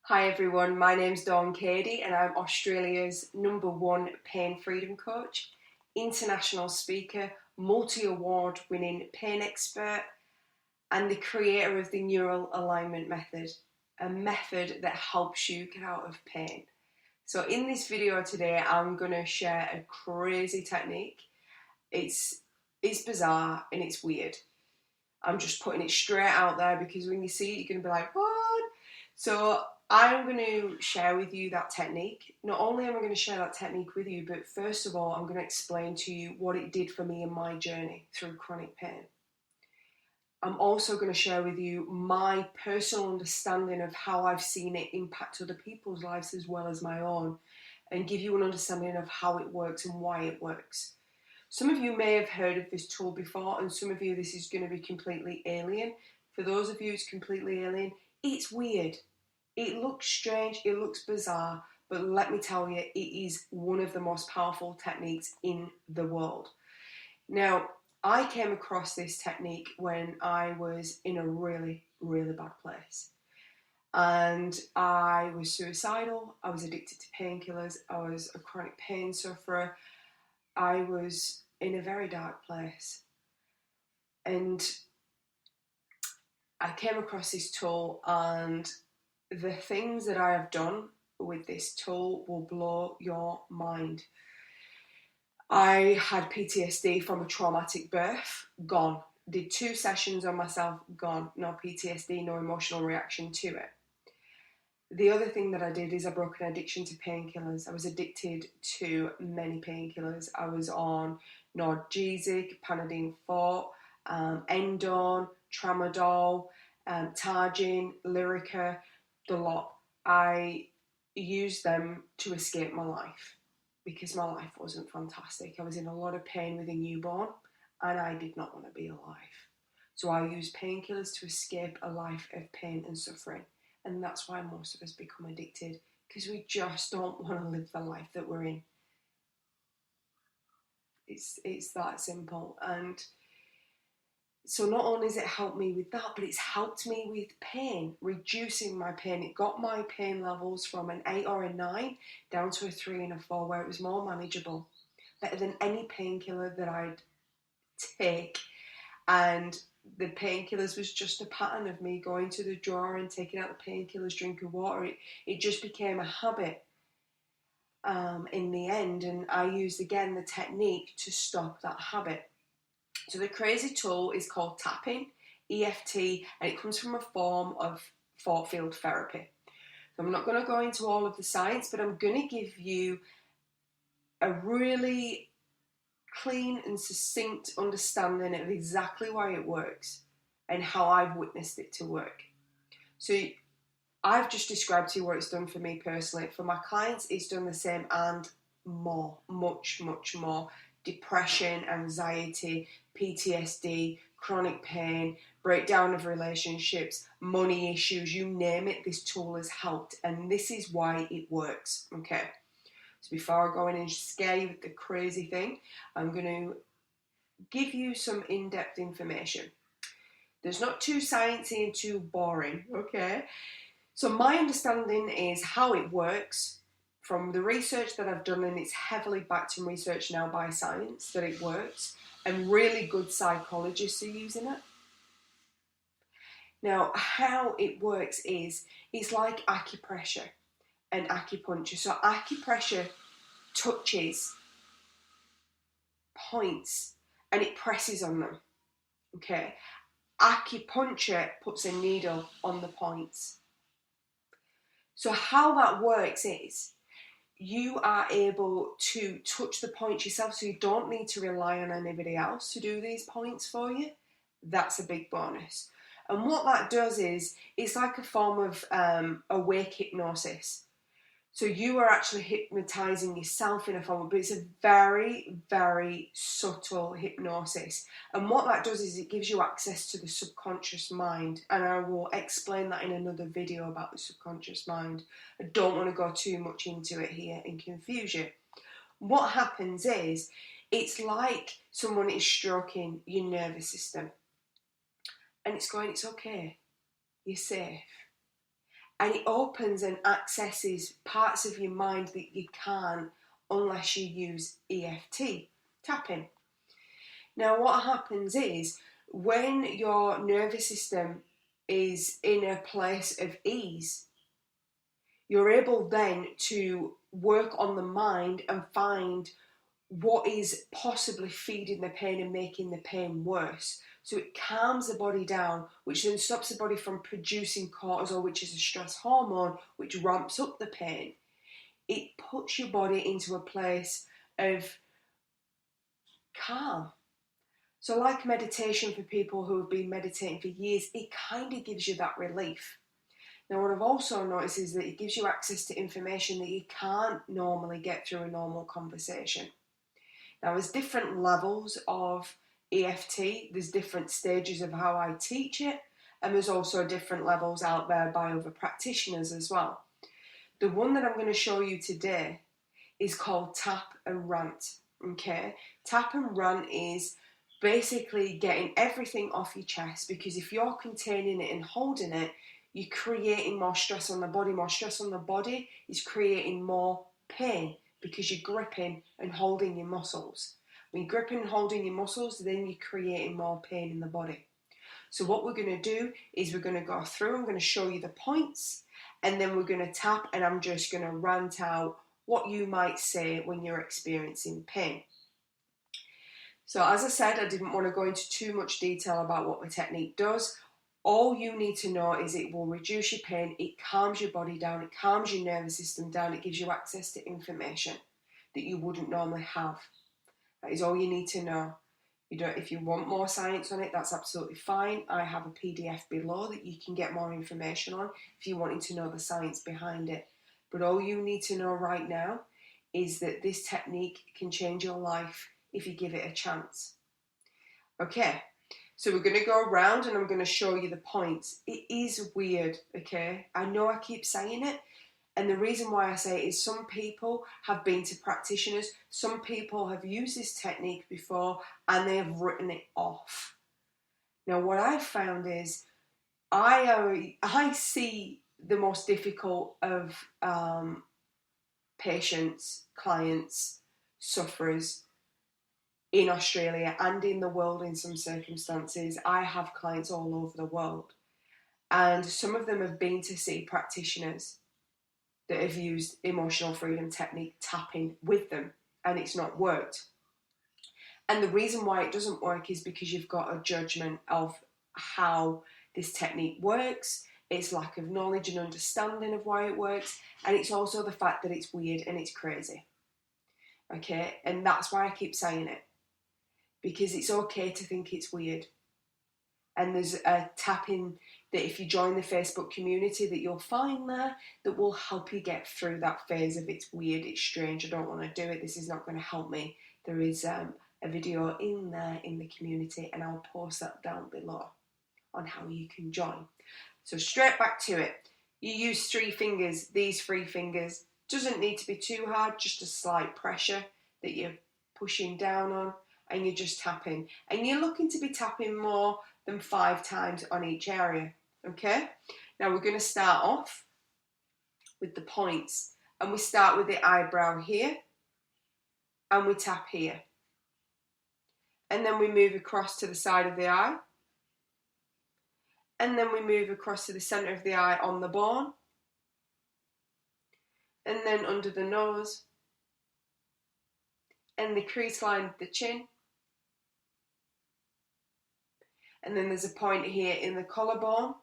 Hi everyone, my name's Cady and I'm Australia's #1 pain freedom coach, international speaker, multi-award winning pain expert and the creator of the neural alignment method, a method that helps you get out of pain. So in this video today, I'm going to share a crazy technique. It's bizarre and it's weird. I'm just putting it straight out there because when you see it, you're going to be like, what? So I'm going to share with you that technique. Not only am I going to share that technique with you, but first of all, I'm going to explain to you what it did for me in my journey through chronic pain. I'm also going to share with you my personal understanding of how I've seen it impact other people's lives as well as my own, and give you an understanding of how it works and why it works. Some of you may have heard of this tool before, and some of you this is going to be completely alien. For those of you it's completely alien, it's weird. It looks strange, it looks bizarre, but let me tell you, it is one of the most powerful techniques in the world. Now, I came across this technique when I was in a really, really bad place. And I was suicidal, I was addicted to painkillers, I was a chronic pain sufferer, I was in a very dark place. And I came across this tool, and the things that I have done with this tool will blow your mind. I had PTSD from a traumatic birth, gone. Did 2 sessions on myself, gone. No PTSD, no emotional reaction to it. The other thing that I did is I broke an addiction to painkillers. I was addicted to many painkillers. I was on Norgesic, Panadine Forte, Endone, Tramadol, Targin, Lyrica, the lot. I used them to escape my life because my life wasn't fantastic. I was in a lot of pain with a newborn and I did not want to be alive. So I used painkillers to escape a life of pain and suffering. And that's why most of us become addicted, because we just don't want to live the life that we're in. It's that simple. And so not only has it helped me with that, but it's helped me with pain, reducing my pain. It got my pain levels from an 8 or a 9 down to a 3 and a 4, where it was more manageable. Better than any painkiller that I'd take. And the painkillers was just a pattern of me going to the drawer and taking out the painkillers, drinking water. It just became a habit in the end, and I used again the technique to stop that habit. So the crazy tool is called tapping, EFT, and it comes from a form of thought field therapy. So I'm not going to go into all of the science, but I'm going to give you a really clean and succinct understanding of exactly why it works and how I've witnessed it to work. So I've just described to you what it's done for me personally. For my clients, it's done the same and more, much, much more. Depression, anxiety, PTSD, chronic pain, breakdown of relationships, money issues, you name it, this tool has helped. And this is why it works, okay? So before I go in and scare you with the crazy thing, I'm going to give you some in-depth information. There's not too sciencey and too boring, okay? So my understanding is how it works from the research that I've done, and it's heavily backed in research now by science that it works, and really good psychologists are using it. Now, how it works is, it's like acupressure and acupuncture. So acupressure touches points and it presses on them, okay? Acupuncture puts a needle on the points. So how that works is, you are able to touch the points yourself, so you don't need to rely on anybody else to do these points for you. That's a big bonus. And what that does is, it's like a form of awake hypnosis. So you are actually hypnotizing yourself in a form, but it's a very, very subtle hypnosis. And what that does is it gives you access to the subconscious mind. And I will explain that in another video about the subconscious mind. I don't want to go too much into it here and confuse you. What happens is, it's like someone is stroking your nervous system. And it's going, it's okay, you're safe. and it opens and accesses parts of your mind that you can't unless you use EFT, tapping. Now what happens is when your nervous system is in a place of ease, you're able then to work on the mind and find what is possibly feeding the pain and making the pain worse. So it calms the body down, which then stops the body from producing cortisol, which is a stress hormone, which ramps up the pain. It puts your body into a place of calm. So like meditation, for people who have been meditating for years, it kind of gives you that relief. Now what I've also noticed is that it gives you access to information that you can't normally get through a normal conversation. Now there's different levels of EFT, there's different stages of how I teach it, and there's also different levels out there by other practitioners as well. The one that I'm going to show you today is called Tap and Rant. Okay, Tap and Rant is basically getting everything off your chest, because if you're containing it and holding it, you're creating more stress on the body. More stress on the body is creating more pain, because you're gripping and holding your muscles. When you're gripping and holding your muscles, then you're creating more pain in the body. So what we're going to do is we're going to go through, I'm going to show you the points, and then we're going to tap, and I'm just going to rant out what you might say when you're experiencing pain. So as I said, I didn't want to go into too much detail about what the technique does. All you need to know is it will reduce your pain, it calms your body down, it calms your nervous system down, it gives you access to information that you wouldn't normally have. That is all you need to know. If you want more science on it, that's absolutely fine. I have a PDF below that you can get more information on if you're wanting to know the science behind it. But all you need to know right now is that this technique can change your life if you give it a chance. Okay. So we're going to go around and I'm going to show you the points. It is weird, okay? I know I keep saying it, and the reason why I say it is some people have been to practitioners, some people have used this technique before and they have written it off. Now what I've found is I see the most difficult of patients, clients, sufferers in Australia and in the world in some circumstances. I have clients all over the world, and some of them have been to see practitioners that have used emotional freedom technique tapping with them, and it's not worked. And the reason why it doesn't work is because you've got a judgment of how this technique works, it's lack of knowledge and understanding of why it works, and it's also the fact that it's weird and it's crazy. Okay, and that's why I keep saying it, because it's okay to think it's weird. And there's a tapping that if you join the Facebook community that you'll find there that will help you get through that phase of it's weird, it's strange, I don't want to do it, this is not going to help me. There is a video in there in the community, and I'll post that down below on how you can join. So straight back to it. You use 3 fingers, these 3 fingers. Doesn't need to be too hard, just a slight pressure that you're pushing down on, and you're just tapping. And you're looking to be tapping more than 5 times on each area, okay? Now we're going to start off with the points, and we start with the eyebrow here, and we tap here. And then we move across to the side of the eye, and then we move across to the centre of the eye on the bone, and then under the nose, and the crease line of the chin. And then there's a point here in the collarbone.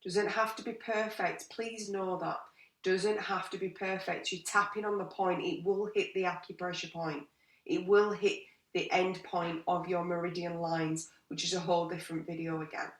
Doesn't have to be perfect, please know that. Doesn't have to be perfect. You're tapping on the point, it will hit the acupressure point. It will hit the end point of your meridian lines, which is a whole different video again.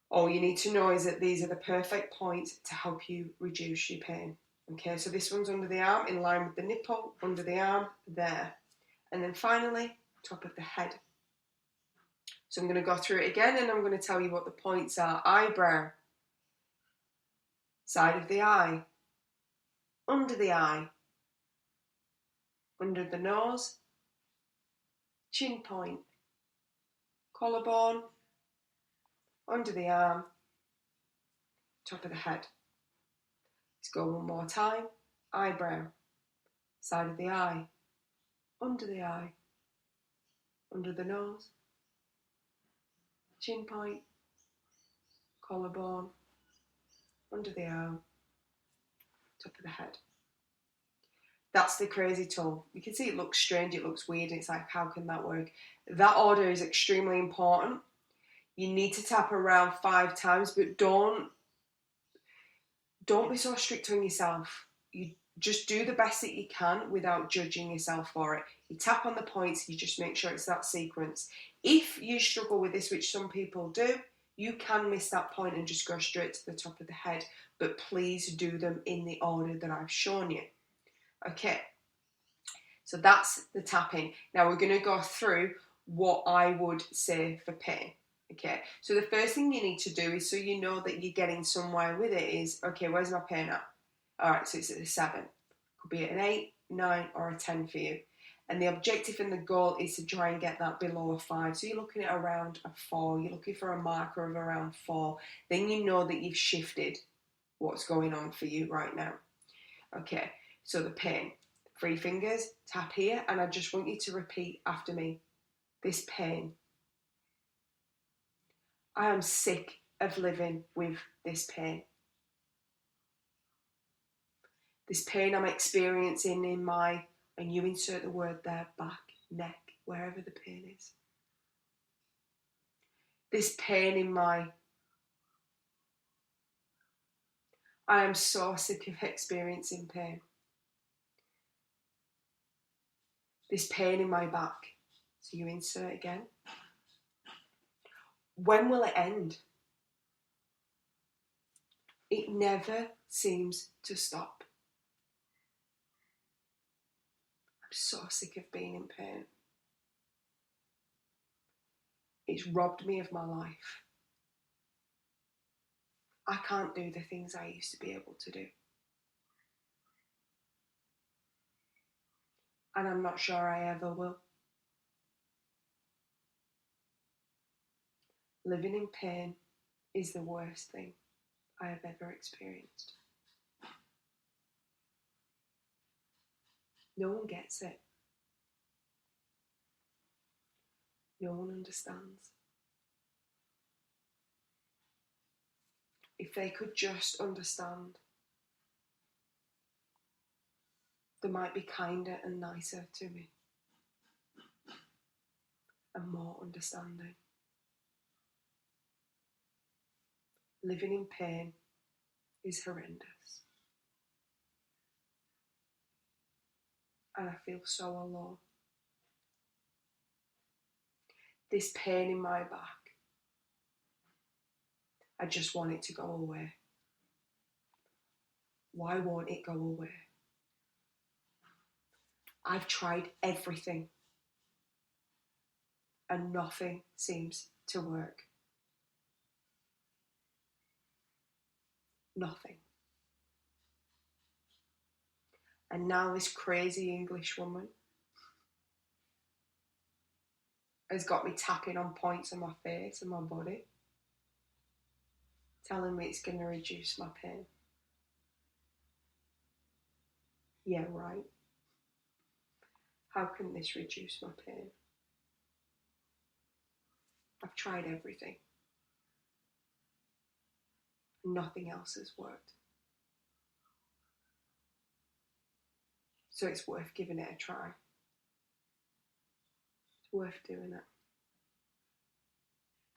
All you need to know is that these are the perfect points to help you reduce your pain. Okay, so this one's under the arm, in line with the nipple, under the arm, there. And then finally, top of the head. So I'm going to go through it again, and I'm going to tell you what the points are. Eyebrow, side of the eye, under the eye, under the nose, chin point, collarbone, under the arm, top of the head. Let's go one more time. Eyebrow, side of the eye, under the nose, chin point, collarbone, under the arm, top of the head. That's the crazy tool. You can see it looks strange, it looks weird, and it's like, how can that work? That order is extremely important. You need to tap around 5 times, but don't be so strict on yourself. You just do the best that you can without judging yourself for it. You tap on the points, you just make sure it's that sequence. If you struggle with this, which some people do, you can miss that point and just go straight to the top of the head, but please do them in the order that I've shown you. Okay, so that's the tapping. Now we're going to go through what I would say for pain. Okay, so the first thing you need to do is, so you know that you're getting somewhere with it, is, okay, where's my pain at? All right, so it's at a 7. Could be at an 8, 9, or a 10 for you. And the objective and the goal is to try and get that below a 5. So you're looking at around a 4. You're looking for a marker of around 4. Then you know that you've shifted what's going on for you right now. Okay, so the pain. 3 fingers, tap here, and I just want you to repeat after me. This pain. I am sick of living with this pain. This pain I'm experiencing in my, and you insert the word there, back, neck, wherever the pain is. This pain in my, I am so sick of experiencing pain. This pain in my back. So you insert again. When will it end? It never seems to stop. I'm so sick of being in pain. It's robbed me of my life. I can't do the things I used to be able to do. And I'm not sure I ever will. Living in pain is the worst thing I have ever experienced. No one gets it. No one understands. If they could just understand, they might be kinder and nicer to me and more understanding. Living in pain is horrendous. And I feel so alone. This pain in my back, I just want it to go away. Why won't it go away? I've tried everything and nothing seems to work. Nothing. And now this crazy English woman has got me tapping on points on my face and my body, telling me it's going to reduce my pain. Yeah, right. How can this reduce my pain? I've tried everything. Nothing else has worked. So it's worth giving it a try. It's worth doing it.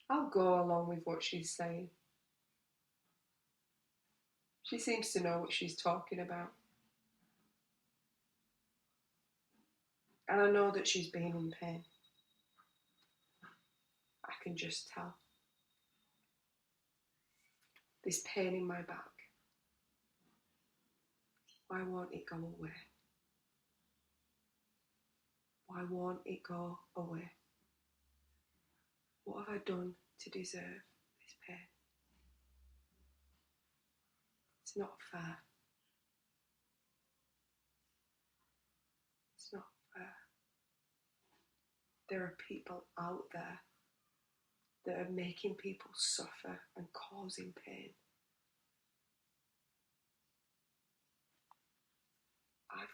I'll go along with what she's saying. She seems to know what she's talking about. And I know that she's been in pain. I can just tell. This pain in my back. Why won't it go away? Why won't it go away? What have I done to deserve this pain? It's not fair. It's not fair. There are people out there that are making people suffer and causing pain.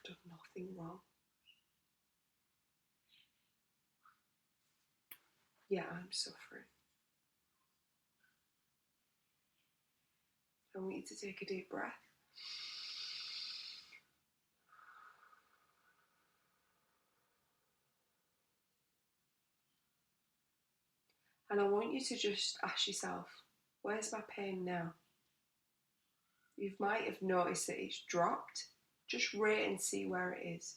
I've done nothing wrong. Yeah, I'm suffering. I want you to take a deep breath. And I want you to just ask yourself, where's my pain now? You might have noticed that it's dropped. Just rate and see where it is.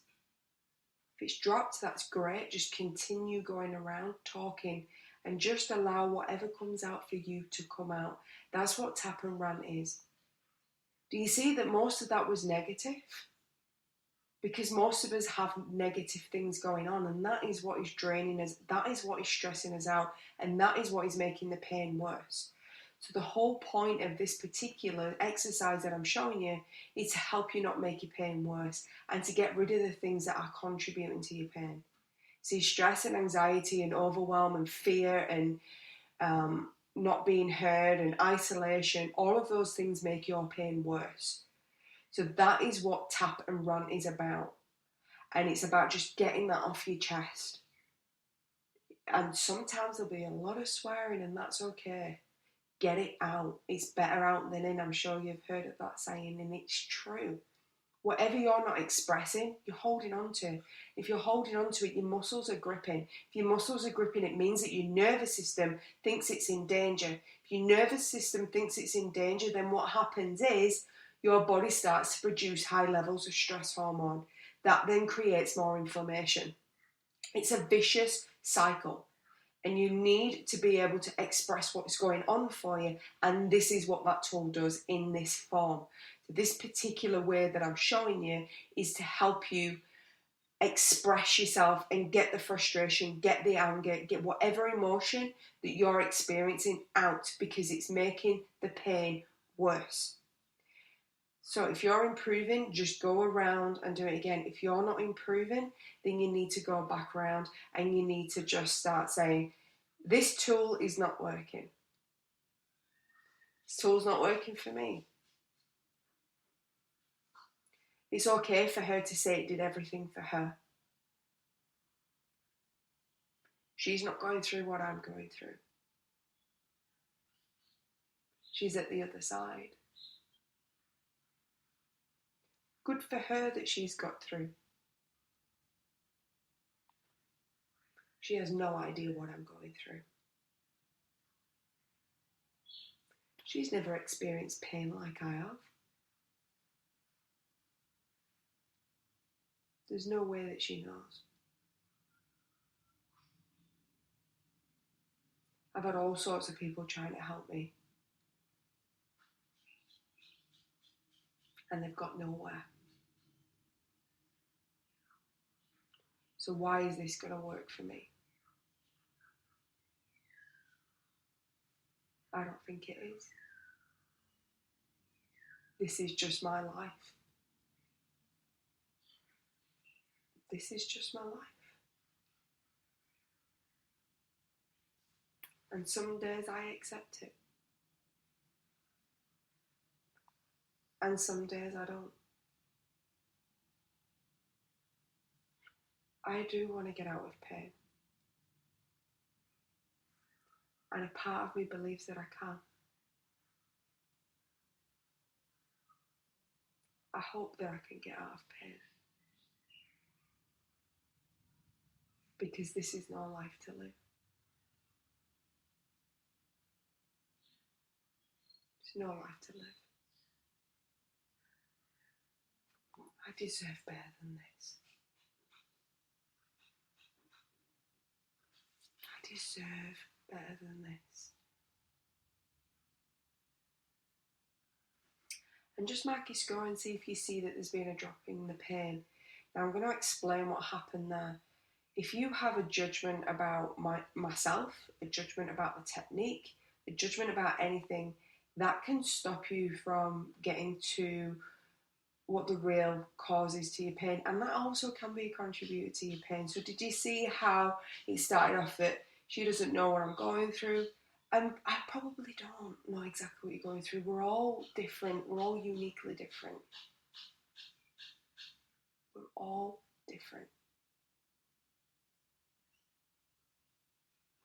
If it's dropped, that's great. Just continue going around talking and just allow whatever comes out for you to come out. That's what tap and rant is. Do you see that most of that was negative? Because most of us have negative things going on, and that is what is draining us, that is what is stressing us out, and that is what is making the pain worse. So the whole point of this particular exercise that I'm showing you is to help you not make your pain worse and to get rid of the things that are contributing to your pain. See, stress and anxiety and overwhelm and fear and not being heard and isolation, all of those things make your pain worse. So that is what tap and rant is about. And it's about just getting that off your chest. And sometimes there'll be a lot of swearing, and that's okay. Get it out. It's better out than in. I'm sure you've heard of that saying, and it's true. Whatever you're not expressing, you're holding on to. If you're holding on to it, your muscles are gripping. If your muscles are gripping, it means that your nervous system thinks it's in danger. If your nervous system thinks it's in danger, then what happens is your body starts to produce high levels of stress hormone. That then creates more inflammation. It's a vicious cycle. And you need to be able to express what's going on for you. And this is what that tool does in this form. So this particular way that I'm showing you is to help you express yourself and get the frustration, get the anger, get whatever emotion that you're experiencing out, because it's making the pain worse. So if you're improving, just go around and do it again. If you're not improving, then you need to go back around and you need to just start saying, this tool is not working. This tool's not working for me. It's okay for her to say it did everything for her. She's not going through what I'm going through. She's at the other side. Good for her that she's got through. She has no idea what I'm going through. She's never experienced pain like I have. There's no way that she knows. I've had all sorts of people trying to help me, and they've got nowhere. So why is this going to work for me? I don't think it is. This is just my life. This is just my life. And some days I accept it. And some days I don't. I do want to get out of pain. And a part of me believes that I can. I hope that I can get out of pain. Because this is no life to live. It's no life to live. I deserve better than this. I deserve better than this. And just mark your score and see if you see that there's been a drop in the pain. Now I'm going to explain what happened there. If you have a judgment about myself, a judgment about the technique, a judgment about anything, that can stop you from getting to what the real cause is to your pain. And that also can be a contributor to your pain. So did you see how it started off that she doesn't know what I'm going through? And I probably don't know exactly what you're going through. We're all different. We're all uniquely different. We're all different.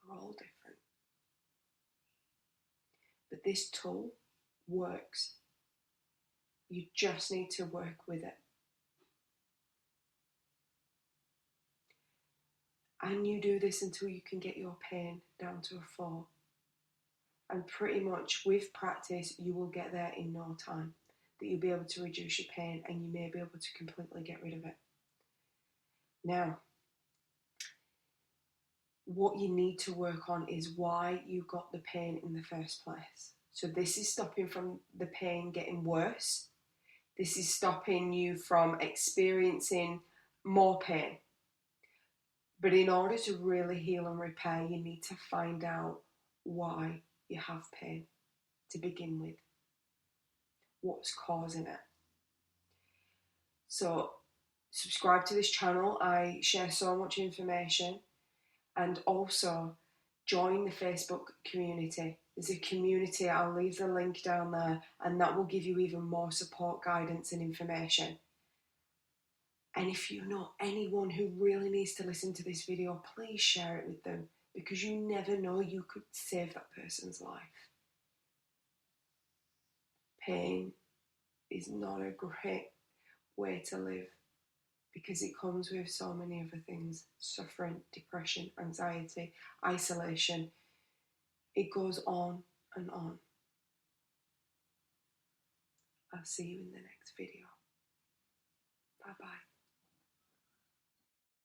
We're all different. But this tool works. You just need to work with it. And you do this until you can get your pain down to a 4. And pretty much with practice, you will get there in no time. That you'll be able to reduce your pain and you may be able to completely get rid of it. Now, what you need to work on is why you got the pain in the first place. So this is stopping from the pain getting worse. This is stopping you from experiencing more pain. But in order to really heal and repair, you need to find out why you have pain to begin with. What's causing it? So subscribe to this channel. I share so much information. And also join the Facebook community. There's a community, I'll leave the link down there, and that will give you even more support, guidance and information. And if you know anyone who really needs to listen to this video, please share it with them, because you never know, you could save that person's life. Pain is not a great way to live, because it comes with so many other things: suffering, depression, anxiety, isolation. It goes on and on. I'll see you in the next video. Bye bye.